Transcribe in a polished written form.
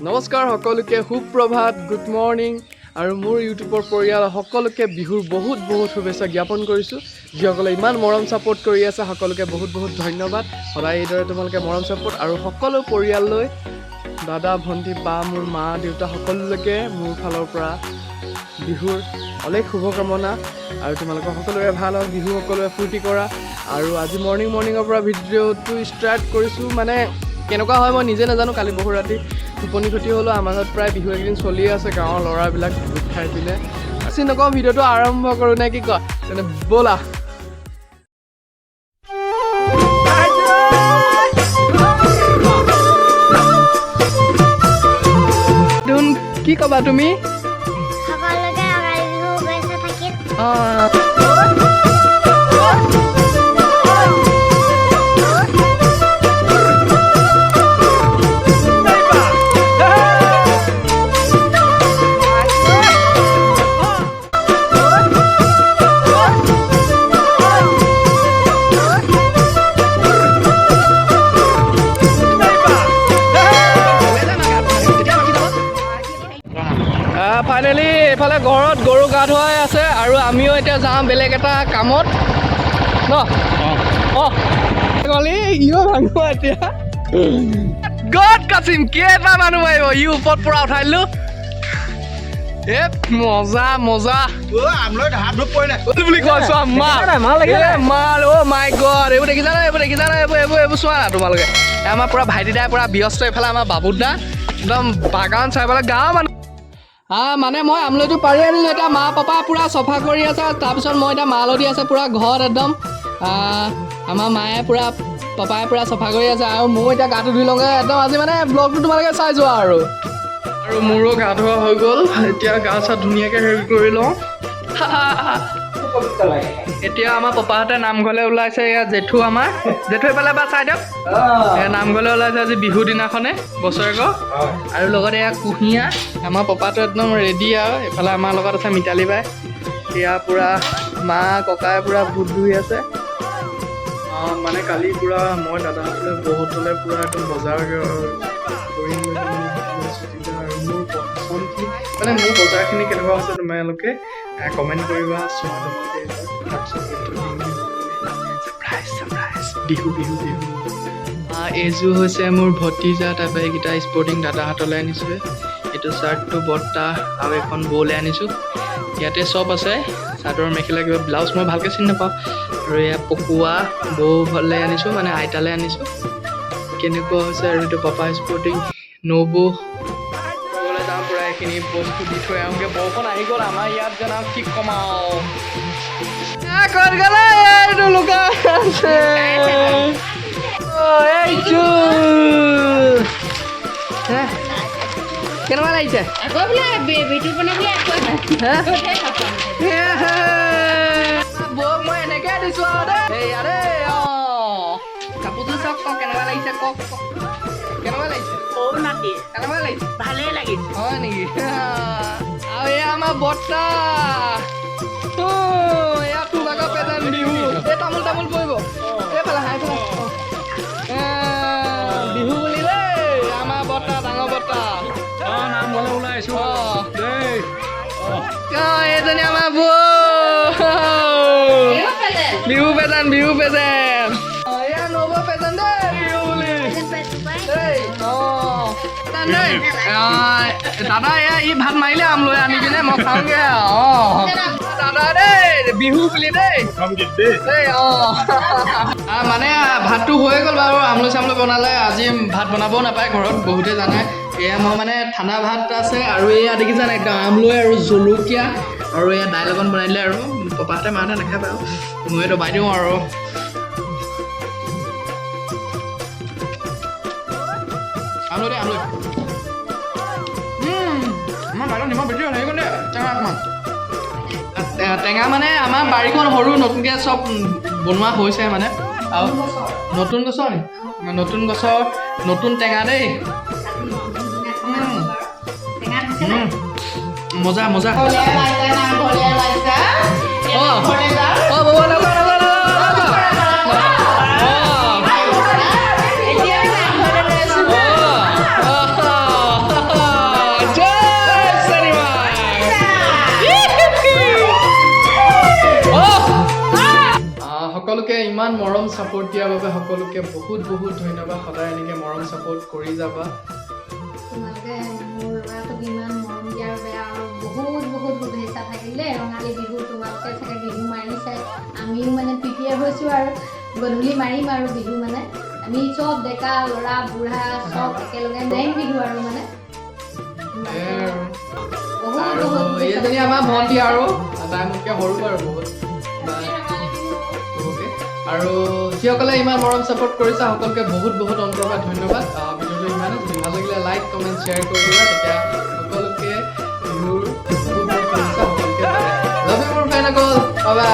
নমস্কাৰ সকলোকে সুপ্ৰভাত good morning আৰু মোৰ ইউটিউবৰ পৰিয়াল সকলোকে বিহুৰ বহুত বহুত শুভেচ্ছা জ্ঞাপন কৰিছোঁ যিসকলে ইমান মৰম ছাপোৰ্ট কৰি আছে সকলোকে বহুত বহুত ধন্যবাদ সদায় এইদৰে তোমালোকে মৰম ছাপোৰ্ট আৰু সকলো পৰিয়াললৈ দাদা ভণ্টি বা মোৰ মা দেউতা সকলোলৈকে মোৰ ফালৰ পৰা বিহুৰ অলেখ শুভকামনা আৰু তোমালোকৰ সকলোৰে ভাল হওক বিহু সকলোৱে ফূৰ্তি কৰা আৰু আজি মৰ্ণিঙৰ পৰা ভিডিঅ'টো ষ্টাৰ্ট কৰিছোঁ মানে কেনেকুৱা হয় মই নিজে নাজানো কালি বহু ৰাতি টোপনি ক্ষতি হ'লেও আমাৰ ঘৰত প্ৰায় বিহু একদিন চলিয়ে আছে গাঁৱৰ ল'ৰাবিলাক গোট খাই দিলে আজি নকওঁ ভিডিঅ'টো আৰম্ভ কৰোঁ নে কি কয় তেনে ব'লা কি ক'বা তুমি ফাইনেলি এইফালে ঘৰত গৰু গা ধুৱাই আছে আৰু আমিও এতিয়া যাওঁ বেলেগ এটা কামত ন ইও ভাঙিব এতিয়া গড কাচিম কেইটা মানুহ আহিব ই ওপৰত পৰা উঠাই দিলোঁ এ মজা মজা বুলি কৈছো মাল অ' মাই গড এইবোৰ দেখিছা নাই এইবোৰ চোৱা না তোমালোকে আমাৰ পুৰা ভাইটি দাই পুৰা ব্যস্ত এইফালে আমাৰ বাবু দা একদম বাগান চাই পেলাই গাঁৱৰ মানুহ মানে মই আমলৈটো পাৰি আনিলোঁ এতিয়া মা পাপা পূৰা চফা কৰি আছে তাৰপিছত মই এতিয়া মালতি আছে পূৰা ঘৰত একদম আমাৰ মায়ে পূৰা পাপাই পূৰা চফা কৰি আছে আৰু ময়ো এতিয়া গাটো ধুই লওঁগৈ একদম আজি মানে ব্লগটো তোমালোকে চাই যোৱা আৰু মোৰো গা ধোৱা হৈ গ'ল এতিয়া গা চা ধুনীয়াকৈ হেৰি কৰি লওঁ এতিয়া আমাৰ পাপাহঁতে নামঘৰলৈ ওলাইছে এয়া জেঠু এইফালে বা চাই দিয়ক নামঘৰলৈ ওলাইছে আজি বিহু দিনাখনে বছৰেকৰ আৰু লগতে এয়া কুঁহিয়া আমাৰ পাপাটো একদম ৰেডি আৰু এইফালে আমাৰ লগত আছে মিতালী বাই এতিয়া পূৰা মা ককাই পূৰা ভূত ধুই আছে মানে কালি পূৰা মই দাদাহঁতলৈ বহুতলৈ পূৰা একদম বজাৰ কৰি আৰু মোৰ পচন্দখিনি মানে মোৰ বজাৰখিনি কেনেকুৱা হৈছে তোমালোকে কমেণ্ট কৰিবা বিহু এইযোৰ হৈছে মোৰ ভতিজা তাৰপৰা এইকেইটা স্পৰ্টিং দাদাহঁতলৈ আনিছোঁ এইটো চাৰ্টটো বৰ্তা আৰু এখন বৌলৈ আনিছোঁ ইয়াতে চব আছে চাদৰ মেখেলা কিবা ব্লাউজ মই ভালকৈ চিনি নাপাওঁ আৰু এয়া পকোৱা বৌলৈ আনিছোঁ মানে আইতালৈ আনিছোঁ কেনেকুৱা হৈছে আৰু এইটো পাপা স্পৰ্টিং নবৌ যাওঁ পূৰা এইখিনি বস্তু দি থৈ আহোঁগৈ বৰষুণ আহি গ'ল আমাৰ ইয়াত যেন আৰু কি কমাওঁ ক'ত গ'লে এইটো লুকা আছে কেনেকুৱা লাগিছে বৌক মই এনেকৈ দিছোঁ আৰু দেই কাপোৰযোৰ চাওক কওক কেনেকুৱা লাগিছে কওক কেনেকুৱা লাগিছে কেনেকুৱা লাগিছে ভালেই লাগিছে হয় নেকি আৰু এয়া আমাৰ বৰ্তা এয়া তোৰ ভাগৰ পেজেণ্ট বিহু এই তামোল পৰিব এইফালে হাই বিহু বুলি দেই আমাৰ বৰ্তা ডাঙৰ বৰ্তা নামঘৰলৈ ওলাইছোঁ এইজনী আমাৰ বৌ বিহু পেজেণ্ট এয়া নব পেজেণ্ট দেই বিহু বুলি দাদা এয়া ই ভাত মাৰিলে আমলৈ আনি কিনে মই খাওঁগৈ দাদা দেই বিহু বুলি দেই মানে ভাতটো হৈ গ'ল বাৰু আমলৈ চামলৈ বনালে আজি ভাত বনাবও নাপায় ঘৰত বহুতে জানে এয়া মই মানে ঠাণ্ডা ভাত আছে আৰু এয়া দেখিছানে একদম আমলৈ আৰু জলকীয়া আৰু এয়া দাইল অকণ বনাই দিলে আৰু পাপাহঁতে মাহঁতে নাখায় বাৰু মই দবাই দিওঁ আৰু আমলৈ আমাৰ বাইদেউ নিমখ বেছি হ'ল সেইকাৰণে টেঙা অকণমান টেঙা মানে আমাৰ বাৰীখন সৰু নতুনকৈ চব বনোৱা হৈছে মানে আৰু নতুন গছৰ নতুন গছৰ নতুন টেঙা দেই মজা মজা সকলোকে ইমান মৰম ছাপোৰ্ট দিয়াৰ বাবে সকলোকে বহুত বহুত ধন্যবাদ সদায় এনেকৈ মৰম ছাপোৰ্ট কৰি যাবা তোমালোকে মোৰ ল'ৰাটোক ইমান মৰম দিয়াৰ বাবে আৰু বহুত বহুত শুভেচ্ছা থাকিলে ৰঙালী বিহু তোমালোকে চাগে বিহু মাৰিছে আমিও মানে প্ৰিপেয়াৰ হৈছোঁ আৰু গধূলি মাৰিম আৰু বিহু মানে আমি চব ডেকা ল'ৰা বুঢ়া চব একেলগে মাৰিম বিহু আৰু মানে বহুত বহুত এইজনী আমাৰ ভণ্টি আৰু তাই মোতকৈ সৰু বাৰু বহুত আৰু যিসকলে ইমান মৰম ছাপোৰ্ট কৰিছা সকলোকে বহুত বহুত অন্তৰৰ পৰা ধন্যবাদ ভিডিঅ'টো ইমানে যদি ভাল লাগিলে লাইক কমেণ্ট শ্বেয়াৰ কৰি দিবা তেতিয়া সকলোকে বিহুৰ বহুত বহুত শুভেচ্ছা সকলোকে লাভ ইউ মোৰ ফ্ৰেণ্ডসকল বাই বাই